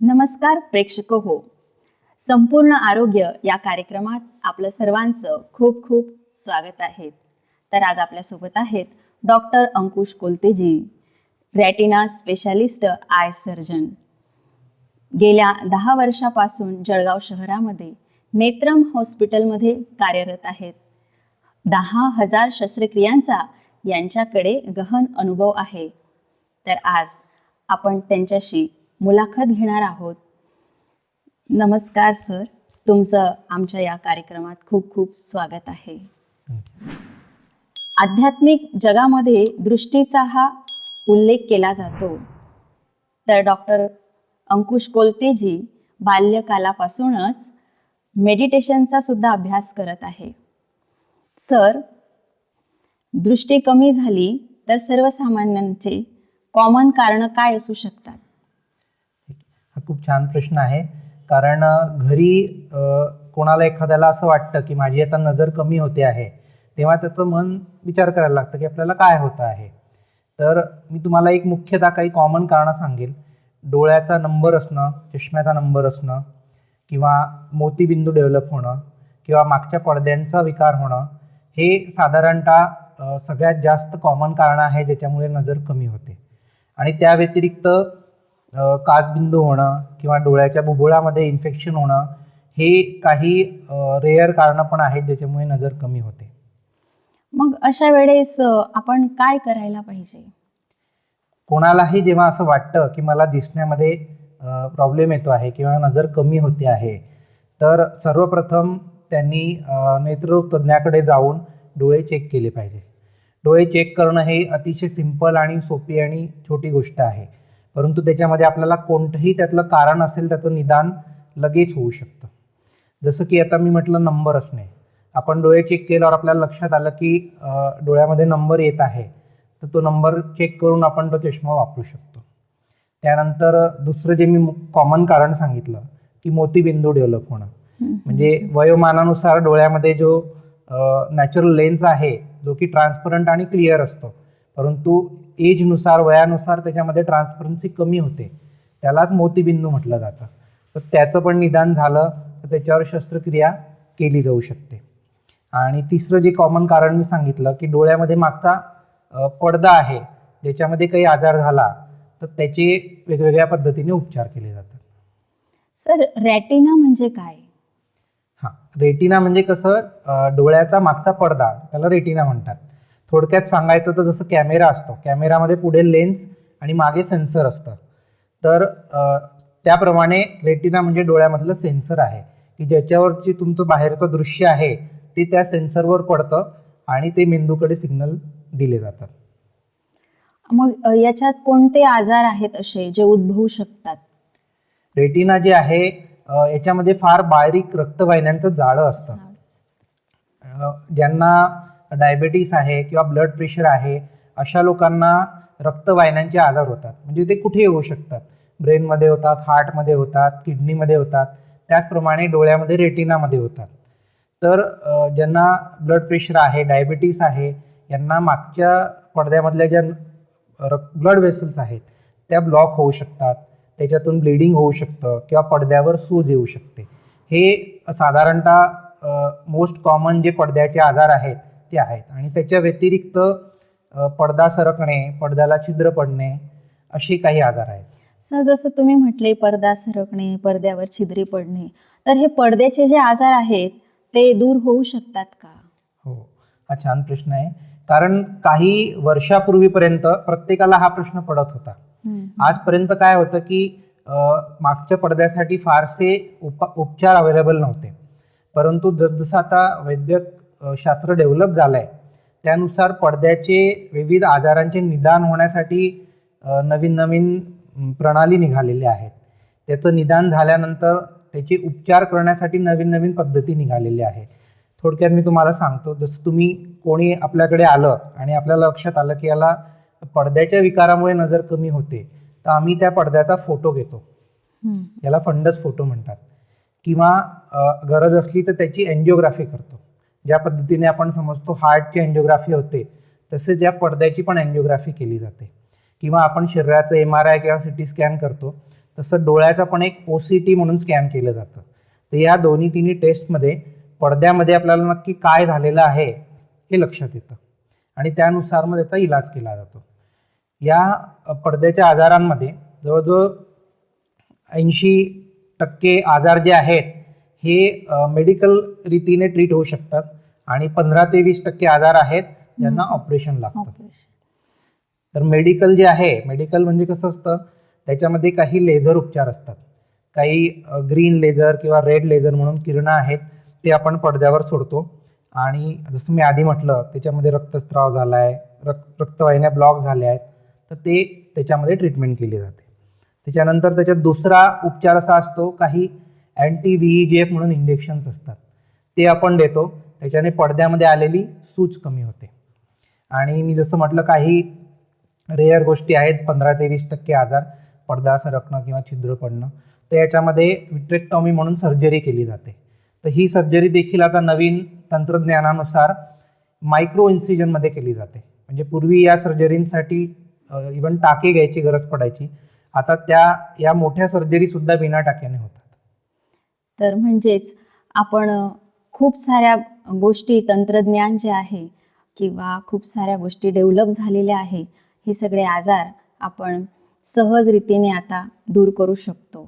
नमस्कार प्रेक्षक हो, संपूर्ण आरोग्य या कार्यक्रमात आपलं सर्वांचं खूप खूप स्वागत आहे. तर आज आपल्यासोबत आहेत डॉक्टर अंकुश कोलतेजी, रॅटिना स्पेशालिस्ट आय सर्जन. गेल्या 10 वर्षापासून जळगाव शहरामध्ये नेत्रम हॉस्पिटलमध्ये कार्यरत आहेत. 10,000 शस्त्रक्रियांचा यांच्याकडे गहन अनुभव आहे. तर आज आपण त्यांच्याशी मुलाखत घेणार आहोत. नमस्कार सर, तुमचं आमच्या या कार्यक्रमात खूप खूप स्वागत आहे. आध्यात्मिक जगामध्ये दृष्टीचा हा उल्लेख केला जातो. तर डॉक्टर अंकुश कोलतेजी बाल्यकालापासूनच मेडिटेशनचा सुद्धा अभ्यास करत आहे. सर, दृष्टी कमी झाली तर सर्वसामान्यांचे कॉमन कारण काय असू शकतात? हा खूप छान प्रश्न आहे. कारण घरी कोणाला एखाद्याला असं वाटतं की माझी आता नजर कमी होते आहे, तेव्हा त्याचं मन विचार करायला लागतं की आपल्याला काय होतं आहे. तर मी तुम्हाला एक मुख्यतः काही कॉमन कारणं सांगेल. डोळ्याचा नंबर असणं, चष्म्याचा नंबर असणं, किंवा मोतीबिंदू डेव्हलप होणं, किंवा मागच्या पडद्यांचा विकार होणं, हे साधारणतः सगळ्यात जास्त कॉमन कारणं आहे ज्याच्यामुळे नजर कमी होते. आणि त्या व्यतिरिक्त काचबिंदू होणं किंवा डोळ्याच्या बुबुळामध्ये इन्फेक्शन होणं, हे काही रेअर कारणं पण आहेत ज्याच्यामुळे नजर कमी होते. मग अशा वेळेस आपण काय करायला पाहिजे? कोणालाही जेव्हा असं वाटतं की मला दिसण्यामध्ये प्रॉब्लेम येतो आहे किंवा नजर कमी होते आहे, तर सर्वप्रथम त्यांनी नेत्ररोग तज्ज्ञाकडे जाऊन डोळे चेक केले पाहिजे. डोळे चेक करणं हे अतिशय सिंपल आणि सोपी आणि छोटी गोष्ट आहे, परंतु त्याच्यामध्ये आपल्याला कोणतंही त्यातलं कारण असेल त्याचं निदान लगेच होऊ शकतं. जसं की आता मी म्हटलं नंबर असणे. आपण डोळे चेक केल्यावर आपल्याला लक्षात आलं की डोळ्यामध्ये नंबर येत आहे, तर तो नंबर चेक करून आपण तो चष्मा वापरू शकतो. त्यानंतर दुसरं जे मी कॉमन कारण सांगितलं की मोतीबिंदू डेव्हलप होणं. म्हणजे वयोमानानुसार डोळ्यामध्ये जो नॅचरल लेन्स आहे जो की ट्रान्सपरंट आणि क्लिअर असतो, परंतु एजनुसार वयानुसार त्याच्यामध्ये ट्रान्सपरन्सी कमी होते, त्यालाच मोतीबिंदू म्हटलं जातं. तर त्याचं पण निदान झालं तर त्याच्यावर शस्त्रक्रिया केली जाऊ शकते. आणि तिसरं जे कॉमन कारण मी सांगितलं की डोळ्यामध्ये मागचा पडदा आहे, ज्याच्यामध्ये काही आजार झाला तर त्याचे वेगवेगळ्या पद्धतीने उपचार केले जातात. सर, रॅटिना म्हणजे काय? हां, रेटिना म्हणजे कसं, डोळ्याचा मागचा पडदा, त्याला रेटिना म्हणतात. थोडक्यात सांगायचं तर जसं कॅमेरा असतो, कॅमेरामध्ये पुढे लेन्स आणि मागे सेन्सर असतं. तर त्याप्रमाणे रेटिना म्हणजे डोळ्यामधलं सेन्सर आहे की ज्याच्यावरची तुमचं बाहेरचं दृश्य आहे ते त्या सेन्सरवर पडतं आणि ते मेंदूकडे सिग्नल दिले जातात. मग याच्यात कोणते आजार आहेत असे जे उद्भवू शकतात? रेटिना जे आहे याच्यामध्ये फार बारीक रक्तवाहिन्यांचं जाळं असतं. ज्यांना डायबेटीस आहे किंवा ब्लड प्रेशर आहे, अशा लोकांना रक्तवाहिन्यांचे आजार होतात. म्हणजे ते कुठेही होऊ शकतात, ब्रेनमध्ये होतात, हार्टमध्ये होतात, किडनीमध्ये होतात, त्याचप्रमाणे डोळ्यामध्ये रेटिनामध्ये होतात. तर ज्यांना ब्लड प्रेशर आहे, डायबिटीस आहे, यांना मागच्या पडद्यामधल्या ज्या ब्लड वेसल्स आहेत त्या ब्लॉक होऊ शकतात, त्याच्यातून ब्लिडिंग होऊ शकतं किंवा पडद्यावर सूज येऊ शकते. हे साधारणतः मोस्ट कॉमन जे पडद्याचे आजार आहेत ते आहेत. आणि त्याच्या व्यतिरिक्त पडदा सरकणे, पडद्याला छिद्र पडणे, असे काही आजार आहेत. सर, जसं तुम्ही म्हटले पडदा सरकणे, पडद्यावर छिद्रे पडणे, तर हे पडद्याचे जे आजार आहेत ते दूर होऊ शकतात का? हो, हा छान प्रश्न आहे. कारण काही वर्षापूर्वीपर्यंत प्रत्येकाला हा प्रश्न पडत होता. आजपर्यंत काय होतं की मागच्या पडद्यासाठी फारसे उपचार अवेलेबल नव्हते, परंतु जसं आता वैद्यक शास्त्र डेव्हलप झालं आहे त्यानुसार पडद्याचे विविध आजारांचे निदान होण्यासाठी नवीन नवीन प्रणाली निघालेल्या आहेत. त्याचं निदान झाल्यानंतर त्याचे उपचार करण्यासाठी नवीन नवीन पद्धती निघालेल्या आहेत. थोडक्यात मी तुम्हाला सांगतो. जसं तुम्ही कोणी आपल्याकडे आलं आणि आपल्याला लक्षात आलं की याला पडद्याच्या विकारामुळे नजर कमी होते, तर आम्ही त्या पडद्याचा फोटो घेतो, याला फंडस फोटो म्हणतात. किंवा गरज असली तर त्याची एन्जिओग्राफी करतो. ज्या पद्धतीने आपण समजतो हार्टची एन्जिओग्राफी होते, तसेच या पडद्याची पण एन्जिओग्राफी केली जाते. किंवा आपण शरीराचं MRI किंवा CT स्कॅन करतो, तसं डोळ्याचा पण एक OCT म्हणून स्कॅन केलं जातं. तर या दोन्ही तिन्ही टेस्टमध्ये पडद्यामध्ये आपल्याला नक्की काय झालेलं आहे हे लक्षात येतं आणि त्यानुसार मग त्याचा इलाज केला जातो. या पडद्याच्या आजारांमध्ये जवळजवळ 80% आजार जे आहेत हे मेडिकल रीतीने ट्रीट होऊ शकतात आणि 15 ते 20% आजार आहेत ज्यांना ऑपरेशन लागतं. तर मेडिकल जे आहे, मेडिकल म्हणजे कसं असतं, त्याच्यामध्ये काही लेझर उपचार असतात, काही ग्रीन लेझर किंवा रेड लेझर म्हणून किरणं आहेत, ते आपण पडद्यावर सोडतो आणि जसं मी आधी म्हटलं त्याच्यामध्ये रक्तस्राव झाला आहे, रक्तवाहिन्या ब्लॉक झाल्या आहेत, तर ते त्याच्यामध्ये ट्रीटमेंट केली जाते. त्याच्यानंतर त्याच्यात दुसरा उपचार असा असतो, काही anti-VEGF म्हणून इंजेक्शन्स असतात, ते आपण देतो. त्याच्याने पडद्यामध्ये आलेली सूज कमी होते. आणि मी जसं म्हटलं काही रेअर गोष्टी आहेत, 15 ते 20% आजार, पडदा सरकणं किंवा छिद्र पडणं, तर याच्यामध्ये विट्रेक्टॉमी म्हणून सर्जरी केली जाते. तर ही सर्जरी देखील आता नवीन तंत्रज्ञानानुसार मायक्रो इन्सिजनमध्ये केली जाते. म्हणजे पूर्वी या सर्जरींसाठी इव्हन टाके घ्यायची गरज पडायची, आता या मोठ्या सर्जरीसुद्धा बिना टाक्याने होतात. तर म्हणजेच आपण खूप साऱ्या गोष्टी, तंत्रज्ञान जे आहे किंवा खूप साऱ्या गोष्टी डेव्हलप झालेल्या आहे, हे सगळे आजार आपण सहज रीतीने आता दूर करू शकतो.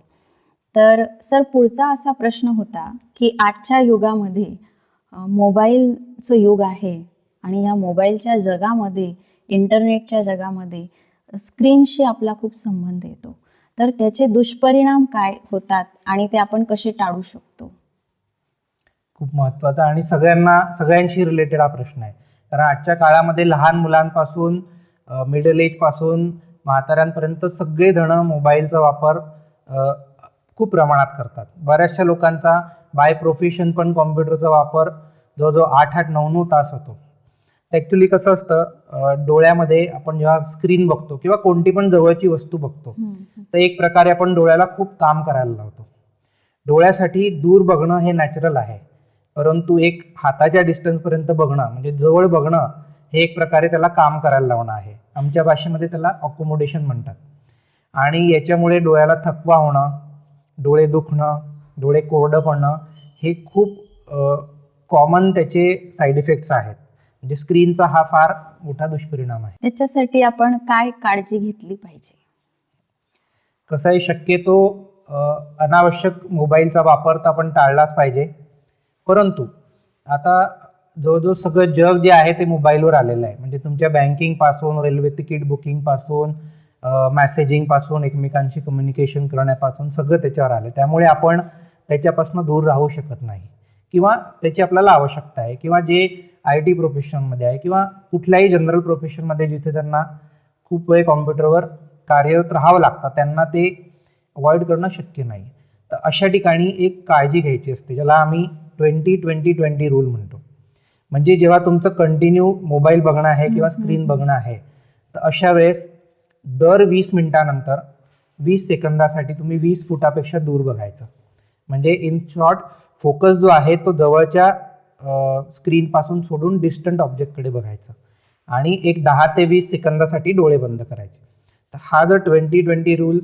तर सर, पुढचा असा प्रश्न होता की आजच्या युगामध्ये मोबाईलचं युग आहे आणि या मोबाईलच्या जगामध्ये, इंटरनेटच्या जगामध्ये स्क्रीनशी आपला खूप संबंध येतो. तर त्याचे दुष्परिणाम काय होतात आणि ते आपण कसे टाळू शकतो? खूप महत्त्वाचा आणि सगळ्यांशी रिलेटेड हा प्रश्न आहे. कारण आजच्या काळामध्ये लहान मुलांपासून मिडल एजपासून म्हाताऱ्यांपर्यंत सगळेजण मोबाईलचा वापर खूप प्रमाणात करतात. बऱ्याचशा लोकांचा बाय प्रोफेशन पण कॉम्प्युटरचा वापर जवळजवळ 8-8, 9-9 तास होतो. ॲक्च्युली कसं असतं, डोळ्यामध्ये आपण जेव्हा स्क्रीन बघतो किंवा कोणती पण जवळची वस्तू बघतो, तर एक प्रकारे आपण डोळ्याला खूप काम करायला लावतो. डोळ्यासाठी दूर बघणं हे नॅचरल आहे, परंतु एक हाताच्या डिस्टन्सपर्यंत बघणं म्हणजे जवळ बघणं हे एक प्रकारे त्याला काम करायला लावणं आहे. आमच्या भाषेमध्ये त्याला अकोमोडेशन म्हणतात. आणि याच्यामुळे डोळ्याला थकवा होणं, डोळे दुखणं, डोळे कोरडं पडणं हे खूप कॉमन त्याचे साईड इफेक्ट्स आहेत. म्हणजे स्क्रीनचा हा फार मोठा दुष्परिणाम आहे. त्याच्यासाठी आपण काय काळजी घेतली पाहिजे? कसं आहे, शक्यतो अनावश्यक मोबाईलचा वापर तर आपण टाळलाच पाहिजे. परंतु आता जवळजवळ सगळं जग जे आहे ते मोबाईलवर आलेलं आहे. म्हणजे तुमच्या बँकिंगपासून, रेल्वे तिकीट बुकिंगपासून, मेसेजिंगपासून, एकमेकांशी कम्युनिकेशन करण्यापासून सगळं त्याच्यावर आलं. त्यामुळे आपण त्याच्यापासून दूर राहू शकत नाही किंवा त्याची आपल्याला आवश्यकता आहे. किंवा जे IT प्रोफेशनमध्ये आहे किंवा कुठल्याही जनरल प्रोफेशनमध्ये जिथे त्यांना खूप वेळ कॉम्प्युटरवर कार्यरत राहावं लागतं, त्यांना ते अवॉइड करणं शक्य नाही. तर अशा ठिकाणी एक काळजी घ्यायची असते, ज्याला आम्ही 20-20-20 रूल म्हणतो. म्हणजे जेव्हा तुमचं कंटिन्यू मोबाईल बघणं आहे किंवा स्क्रीन बघणं आहे, तर अशा वेळेस दर 20 मिनिटानंतर 20 सेकंदासाठी तुम्ही 20 फुटापेक्षा दूर बघायचं. म्हणजे इन शॉर्ट, फोकस जो आहे तो जवळच्या स्क्रीनपासून सोडून डिस्टंट ऑब्जेक्टकडे बघायचं आणि एक 10 ते 20 सेकंदासाठी डोळे बंद करायचे. तर हा जर 20-20 रूल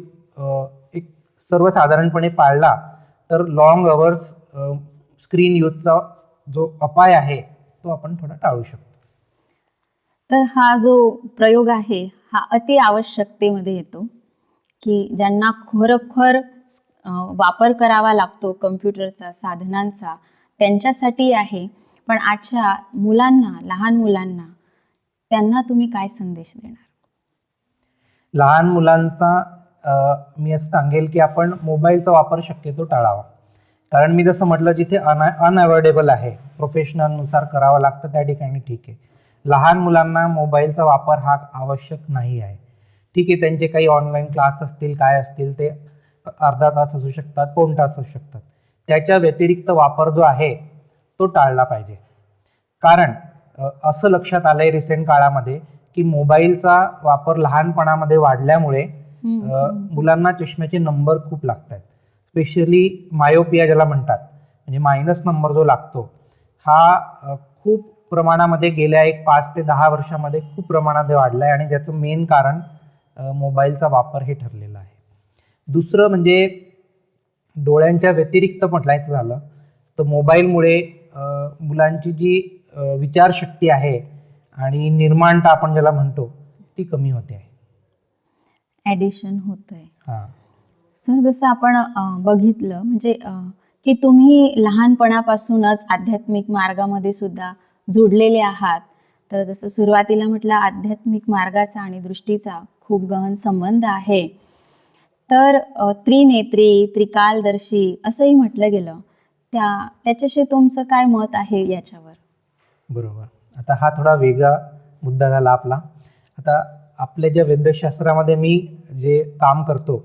एक सर्वसाधारणपणे पाळला तर लॉंग अवर्स स्क्रीन यूजचा जो अपाय आहे तो आपण थोडा टाळू शकतो. तर हा जो प्रयोग आहे हा अति आवश्यकतेमध्ये येतो की ज्यांना खरोखर वापर करावा लागतो कम्प्युटरचा, साधनांचा, त्यांच्यासाठी आहे. पण आजच्या मुलांना, लहान मुलांना, त्यांना तुम्ही काय संदेश देणार? लहान मुलांचा मी असं सांगेल की आपण मोबाईलचा वापर शक्यतो टाळावा. कारण मी जसं म्हटलं, जिथे अनअवॉइडेबल आहे, प्रोफेशनलनुसार करावं लागतं, त्या ठिकाणी ठीक आहे. लहान मुलांना मोबाईलचा वापर हा आवश्यक नाही आहे. ठीक आहे, त्यांचे काही ऑनलाईन क्लास असतील, काय असतील, ते अर्धा तास असू शकतात, पाऊण तास असू शकतात. त्याच्या व्यतिरिक्त वापर जो आहे तो टाळला पाहिजे. कारण असं लक्षात आलंय रिसेंट काळामध्ये की मोबाईलचा वापर लहानपणामध्ये वाढल्यामुळे मुलांना चष्म्याचे नंबर खूप लागत आहेत. स्पेशली मायोपिया ज्याला म्हणतात, म्हणजे मायनस नंबर जो लागतो, हा खूप प्रमाणामध्ये गेल्या 5 ते 10 वर्षामध्ये खूप प्रमाणात वाढला आहे आणि ज्याचं मेन कारण मोबाईलचा वापर हे ठरलेलं आहे. दुसरं म्हणजे डोळ्यांच्या व्यतिरिक्त म्हटलायचं झालं तर मोबाईलमुळे मुलांची जी विचारशक्ती आहे आणि निर्माणता आपण ज्याला म्हणतो ती कमी होते आहे. ॲडिशन होतंय. हां. सर, जसं आपण बघितलं म्हणजे की तुम्ही लहानपणापासूनच आध्यात्मिक मार्गामध्ये सुद्धा जोडलेले आहात. तर जसं सुरुवातीला म्हटलं, आध्यात्मिक मार्गाचा आणि दृष्टीचा खूप गहन संबंध आहे. तर त्रिनेत्री, त्रिकालदर्शी असंही म्हटलं गेलं. त्याच्याशी तुमचं काय मत आहे याच्यावर? बरोबर. आता हा थोडा वेगळा मुद्दा झाला आपला. आता आपल्या ज्या वैद्यकशास्त्रामध्ये मी जे काम करतो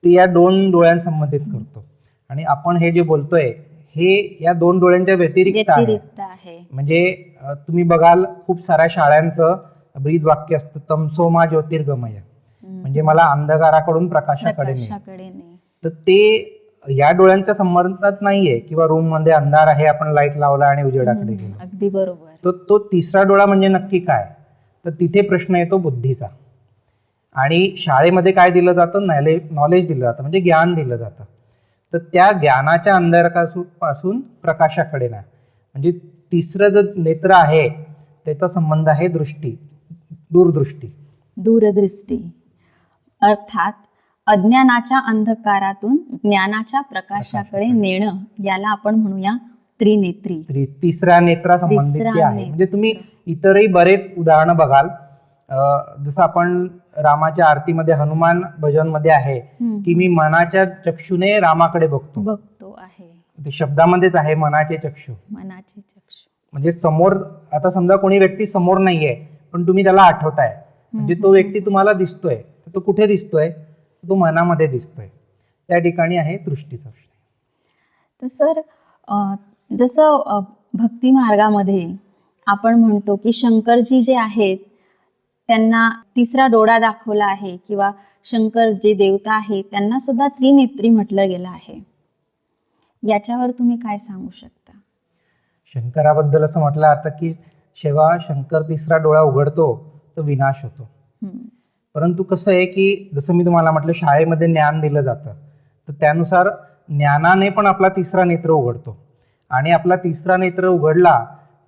ते या 2 डोळ्यांसंबंधित करतो आणि आपण हे जे बोलतोय हे या 2 डोळ्यांच्या व्यतिरिक्त आहे. आहे. म्हणजे तुम्ही बघाल खूप साऱ्या शाळांचं ब्रीद वाक्य असतं, तमसोमा ज्योतिर्गमय, म्हणजे मला अंधकाराकडून प्रकाशाकडे ने. ने. तर ते या डोळ्यांच्या संबंधात नाहीये किंवा रूम मध्ये अंधार आहे आपण लाईट लावला आणि उजेडाकडे गेलो. अगदी बरोबर. तर तो तिसरा डोळा म्हणजे नक्की काय, तर तिथे प्रश्न येतो बुद्धीचा. आणि शाळेमध्ये काय दिलं जातं, नॉलेज दिलं जातं म्हणजे ज्ञान दिलं जातं. तर त्या ज्ञानाच्या अंधारापासून प्रकाशाकडे ना, म्हणजे तिसरं जे नेत्र आहे त्याचा संबंध आहे दृष्टी, दूरदृष्टी. अर्थात अज्ञानाच्या अंधकारातून ज्ञानाच्या प्रकाशाकडे नेणं, याला आपण म्हणूया त्रिनेत्री. तिसऱ्या नेत्रासंबंधित ते आहे. म्हणजे तुम्ही इतरही बरेच उदाहरणं बघाल. जसं आपण रामाच्या आरतीमध्ये हनुमान भजन मध्ये आहे की मी मनाच्या चक्षुने रामाकडे बघतो आहे. ते शब्दामध्येच आहे, मनाचे चक्षु. म्हणजे समोर, आता समजा कोणी व्यक्ती समोर नाहीये पण तुम्ही त्याला आठवताय, म्हणजे तो व्यक्ती तुम्हाला दिसतोय, तर तो कुठे दिसतोय, तो मनामध्ये दिसतोय. त्या ठिकाणी आहे दृष्टीचा विषय. तर सर, जसं भक्ती मार्गामध्ये आपण म्हणतो की शंकरजी जे आहेत त्यांना तिसरा डोळा दाखवला आहे, किंवा शंकर जे देवता आहेत त्यांना सुद्धा त्रिनेत्री म्हटलं गेलं आहे. याच्यावर तुम्ही काय सांगू शकता? शंकराबद्दल असं म्हटलं आता की जेव्हा शंकर तिसरा डोळा उघडतो तर विनाश होतो. परंतु कसं आहे की जसं मी तुम्हाला म्हटलं शाळेमध्ये ज्ञान दिलं जातं, तर त्यानुसार ज्ञानाने पण आपला तिसरा नेत्र उघडतो आणि आपला तिसरा नेत्र उघडला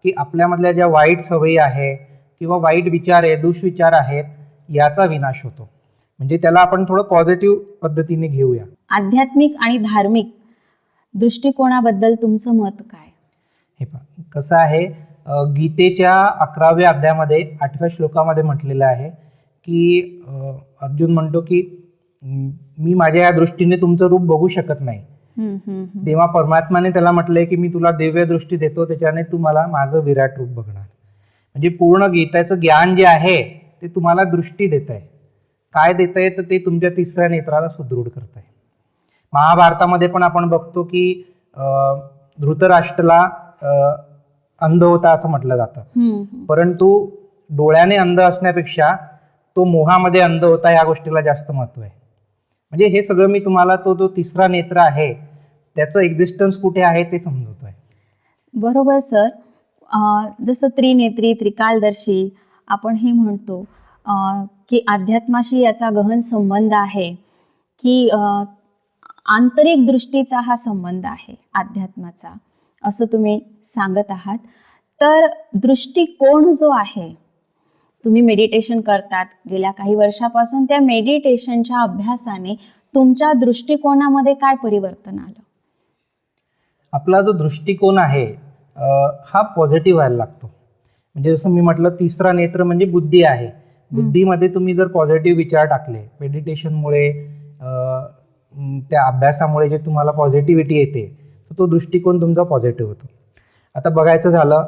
की आपल्यामधल्या ज्या वाईट सवयी आहे किंवा वाईट विचार आहे, दुष्विचार आहेत, याचा विनाश होतो. म्हणजे त्याला आपण थोडं पॉझिटिव्ह पद्धतीने घेऊया. आध्यात्मिक आणि धार्मिक दृष्टिकोनाबद्दल तुमचं मत काय? हे पहा, कसं आहे, गीतेच्या 11व्या अध्यायामध्ये 8व्या श्लोकामध्ये म्हटलेलं आहे की अर्जुन म्हणतो की मी माझ्या या दृष्टीने तुमचं रूप बघू शकत नाही. तेव्हा परमात्माने त्याला म्हटलंय की मी तुला दिव्य दृष्टी देतो, त्याच्याने तू मला माझं विराट रूप बघणार. म्हणजे पूर्ण गीताचं ज्ञान जे आहे ते तुम्हाला दृष्टी देत आहे. काय देत आहे, तर ते तुमच्या तिसऱ्या नेत्राला सुदृढ करत आहे. महाभारतामध्ये पण आपण बघतो की धृतराष्ट्राला अंध होता असं म्हटलं जातं, परंतु डोळ्याने अंध असण्यापेक्षा तो मोहामध्ये अंध होता, या गोष्टीला जास्त महत्व आहे. म्हणजे हे सगळं मी तुम्हाला तो तिसरा नेत्र आहे त्याचं एक्झिस्टन्स कुठे आहे ते समजवतोय. बरोबर सर. जसं त्रिनेत्री, त्रिकालदर्शी आपण हे म्हणतो की अध्यात्माशी याचा गहन संबंध आहे, की आंतरिक दृष्टीचा हा संबंध आहे अध्यात्माचा, असं तुम्ही सांगत आहात. तर दृष्टिकोन जो आहे, तुम्ही मेडिटेशन करतात गेल्या काही वर्षापासून, त्या मेडिटेशनच्या अभ्यासाने तुमच्या दृष्टिकोनामध्ये काय परिवर्तन आलं? आपला जो दृष्टिकोन आहे हा पॉझिटिव्ह व्हायला लागतो. म्हणजे जसं मी म्हटलं, तिसरा नेत्र म्हणजे बुद्धी आहे. बुद्धीमध्ये तुम्ही जर पॉझिटिव्ह विचार टाकले, मेडिटेशनमुळे त्या अभ्यासामुळे जे तुम्हाला पॉझिटिव्हिटी येते, तर तो दृष्टिकोन तुमचा पॉझिटिव्ह होतो. आता बघायचं झालं,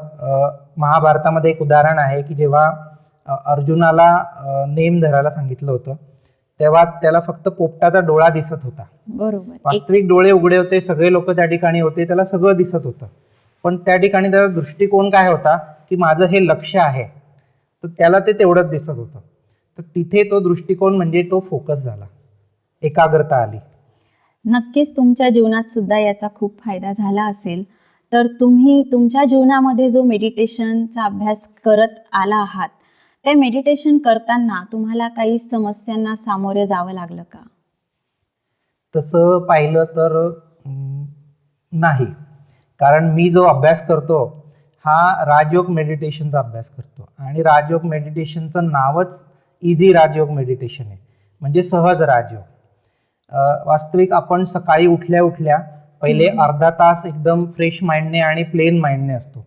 महाभारतामध्ये एक उदाहरण आहे की जेव्हा अर्जुनाला नेम धरायला सांगितलं होतं तेव्हा त्याला फक्त पोपटाचा डोळा दिसत होता. बरोबर. वास्तविक डोळे उघडे होते, सगळे लोक त्या ठिकाणी होते, त्याला सगळं दिसत होतं, पण त्या ठिकाणी त्याचा दृष्टिकोन काय होता की माझं हे लक्ष्य आहे, तर त्याला ते तेवढंच दिसत होतं. तर तिथे तो दृष्टिकोन म्हणजे तो फोकस झाला, एकाग्रता आली. नक्कीच तुमच्या जीवनात सुद्धा याचा खूप फायदा झाला असेल. तर तुम्ही तुमच्या जीवनामध्ये जो मेडिटेशनचा अभ्यास करत आला आहात, त्या मेडिटेशन करताना तुम्हाला काही समस्यांना सामोरे जावं लागलं का? तसं पाहिलं तर नाही. कारण मी जो अभ्यास करतो हा राजयोग मेडिटेशनचा अभ्यास करतो आणि राजयोग मेडिटेशनचं नावच इझी राजयोग मेडिटेशन आहे, म्हणजे सहज राजयोग. वास्तविक आपण सकाळी उठल्या उठल्या पहिले अर्धा तास एकदम फ्रेश माइंडने आणि प्लेन माइंडने असतो.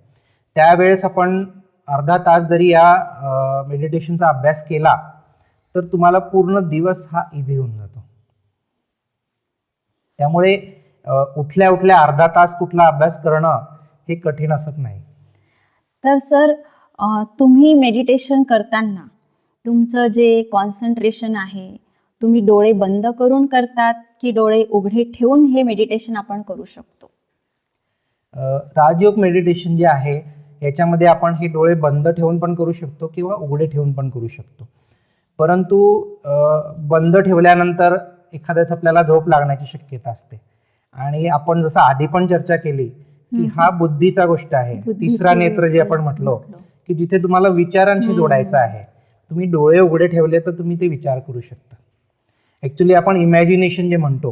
त्यावेळेस आपण अर्धा तास जरी या मेडिटेशनचा अभ्यास केला तर तुम्हाला पूर्ण दिवस हा इझी होऊन जातो. त्यामुळे उठल्या उठल्या अर्धा तास कुठला अभ्यास करणं हे कठीण असत नाही. तर सर, तुम्ही मेडिटेशन करताना तुमचं जे कॉन्सन्ट्रेशन आहे, तुम्ही डोळे बंद करून करतात की डोळे उघडे ठेवून हे मेडिटेशन आपण करू शकतो? राजयोग मेडिटेशन जे आहे याच्यामध्ये आपण हे डोळे बंद ठेवून पण करू शकतो किंवा उघडे ठेवून पण करू शकतो. परंतु बंद ठेवल्यानंतर एखाद्याच आपल्याला झोप लागण्याची शक्यता असते. आणि आपण जसं आधी पण चर्चा केली की हा बुद्धीचा गोष्ट आहे, तिसरा नेत्र जे आपण म्हटलो की जिथे तुम्हाला विचारांशी जोडायचं आहे. तुम्ही डोळे उघडे ठेवले तर तुम्ही ते विचार करू शकता. ऍक्च्युली आपण इमॅजिनेशन जे म्हणतो,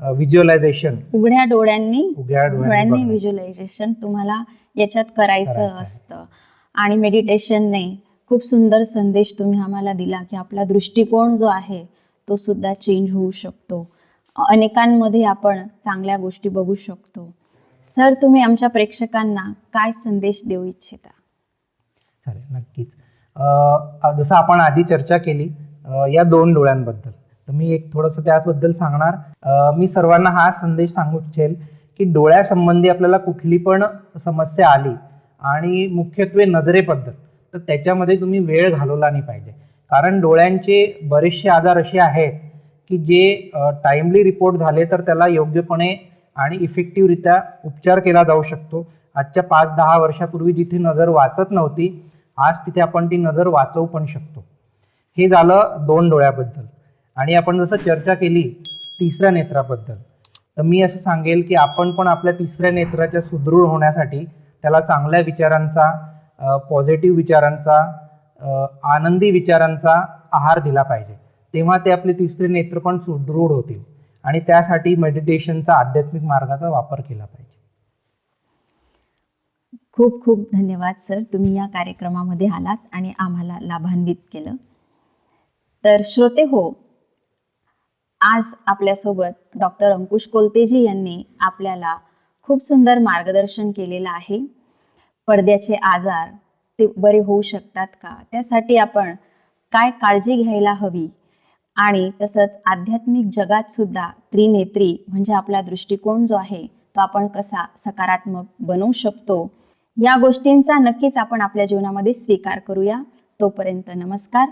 व्हिज्युअलायझेशन, उघड्या डोळ्यांनी बघणं. व्हिज्युअलायझेशन तुम्हाला याच्यात करायचं असतं. आणि मेडिटेशनने खूप सुंदर संदेश तुम्ही आम्हाला दिला की आपला दृष्टिकोन जो आहे तो सुद्धा चेंज होऊ शकतो. अनेकांमध्ये आपण चांगल्या गोष्टी बघू शकतो. सर, तुम्ही आमच्या प्रेक्षकांना काय संदेश देऊ इच्छिता? चालेल, नक्कीच. जसं आपण आधी चर्चा केली या 2 डोळ्यांबद्दल, तर मी एक थोडंसं त्याबद्दल सांगणार. मी सर्वांना हा संदेश सांगू इच्छेल की डोळ्यासंबंधी आपल्याला कुठली पण समस्या आली आणि मुख्यत्वे नजरेबद्दल, तर त्याच्यामध्ये तुम्ही वेळ घालवला नाही पाहिजे. कारण डोळ्यांचे बरेचसे आजार असे आहेत की जे टाइमली रिपोर्ट झाले तर त्याला योग्यपणे आणि इफेक्टिव्हरित्या उपचार केला जाऊ शकतो. आजच्या 5-10 वर्षापूर्वी जिथे नजर वाचत नव्हती, आज तिथे आपण ती नजर वाचवू पण शकतो. हे झालं 2 डोळ्याबद्दल. आणि आपण जसं चर्चा केली तिसऱ्या नेत्राबद्दल, तर मी असं सांगेल की आपण पण आपल्या तिसऱ्या नेत्राच्या सुदृढ होण्यासाठी त्याला चांगल्या विचारांचा, पॉझिटिव्ह विचारांचा, आनंदी विचारांचा आहार दिला पाहिजे. तेव्हा ते आपले तिसरे नेत्र पण सुदृढ होतील. आणि त्यासाठी मेडिटेशनचा, आध्यात्मिक मार्गाचा वापर केला पाहिजे. खूप खूप धन्यवाद सर, तुम्ही या कार्यक्रमामध्ये आलात आणि आम्हाला लाभान्वित केलं. तर श्रोते हो, आज आपल्यासोबत डॉक्टर अंकुश कोलतेजी यांनी आपल्याला खूप सुंदर मार्गदर्शन केलेलं आहे. पडद्याचे आजार ते बरे होऊ शकतात का, त्यासाठी आपण काय काळजी घ्यायला हवी, आणि तसंच आध्यात्मिक जगात सुद्धा त्रिनेत्री म्हणजे आपला दृष्टिकोन जो आहे तो आपण कसा सकारात्मक बनवू शकतो, या गोष्टींचा नक्कीच आपण आपल्या जीवनामध्ये स्वीकार करूया. तोपर्यंत नमस्कार.